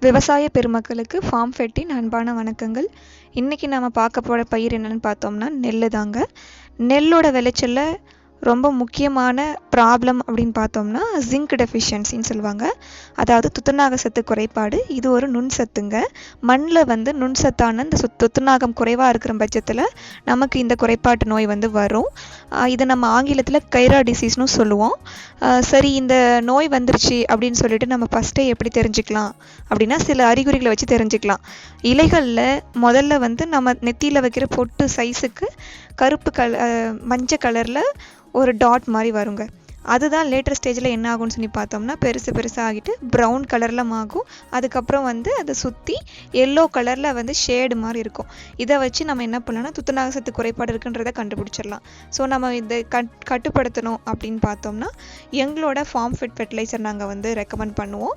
விவசாய பெருமக்களுக்கு ஃபார்ம் ஃபெட்டின் அன்பான வணக்கங்கள். இன்றைக்கி நாம் பார்க்க போகிற பயிர் என்னென்னு பார்த்தோம்னா நெல் தாங்க. நெல்லோட விளைச்சலில் ரொம்ப முக்கியமான ப்ராப்ளம் அப்படின்னு பார்த்தோம்னா ஜிங்க் டெஃபிஷியன்சின்னு சொல்லுவாங்க. அதாவது துத்தநாக சத்து குறைபாடு. இது ஒரு நுண்சத்துங்க. மண்ணில் நுண்சத்தான இந்த துத்தநாகம் குறைவாக இருக்கிற பட்சத்தில் நமக்கு இந்த குறைபாட்டு நோய் வரும். இதை நம்ம ஆங்கிலத்தில் கைரா டிசீஸ்னு சொல்லுவோம். சரி, இந்த நோய் வந்துருச்சு அப்படின்னு சொல்லிட்டு நம்ம ஃபஸ்ட்டே எப்படி தெரிஞ்சுக்கலாம் அப்படின்னா சில அறிகுறிகளை வச்சு தெரிஞ்சுக்கலாம். இலைகளில் முதல்ல நம்ம நெத்தியில் வைக்கிற பொட்டு சைஸுக்கு கருப்பு மஞ்சள் கலரில் ஒரு டாட் மாதிரி வருங்க. அதுதான் லேட்டர் ஸ்டேஜில் என்ன ஆகும்னு சொல்லி பார்த்தோம்னா பெருசாக ஆகிட்டு ப்ரௌன் கலரில் ஆகும். அதுக்கப்புறம் அதை சுற்றி எல்லோ கலரில் ஷேடு மாதிரி இருக்கும். இதை வச்சு நம்ம என்ன பண்ணலாம்னா துத்தநாக சத்து குறைபாடு இருக்குன்றதை கண்டுபிடிச்சிடலாம். ஸோ நம்ம இதை கட்டுப்படுத்தணும் அப்படின்னு பார்த்தோம்னா எங்களோட ஃபார்ம் ஃபிட் ஃபெர்டிலைசர் நாங்கள் ரெக்கமெண்ட் பண்ணுவோம்.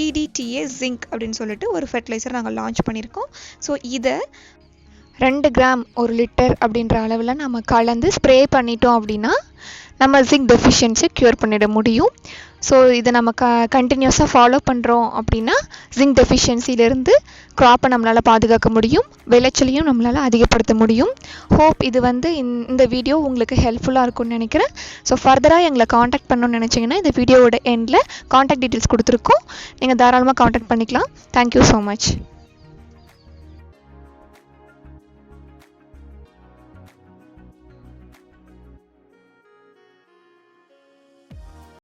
EDTA ஜிங்க் அப்படின்னு சொல்லிட்டு ஒரு ஃபெர்டிலைசர் நாங்கள் லான்ச் பண்ணியிருக்கோம். ஸோ இதை 2 கிராம் 1 லிட்டர் அப்படின்ற அளவில் நம்ம கலந்து ஸ்ப்ரே பண்ணிட்டோம் அப்படின்னா நம்ம ஜிங்க் டெஃபிஷியன்சி க்யூர் பண்ணிட முடியும். ஸோ இதை நம்ம கண்டினியூஸாக ஃபாலோ பண்ணுறோம் அப்படின்னா ஜிங்க் டெஃபிஷியன்சிலேருந்து க்ராப்பை நம்மளால் பாதுகாக்க முடியும், விளைச்சலையும் நம்மளால் அதிகப்படுத்த முடியும். ஹோப் இது இந்த வீடியோ உங்களுக்கு ஹெல்ப்ஃபுல்லாக இருக்கும்னு நினைக்கிறேன். ஸோ ஃபர்தராக எங்களை காண்டாக்ட் பண்ணணும்னு நினச்சிங்கன்னா இந்த வீடியோவோட எண்டில் காண்டாக்ட் டீட்டெயில்ஸ் கொடுத்துருக்கோம். நீங்கள் தாராளமாக காண்டாக்ட் பண்ணிக்கலாம். Thank you so much.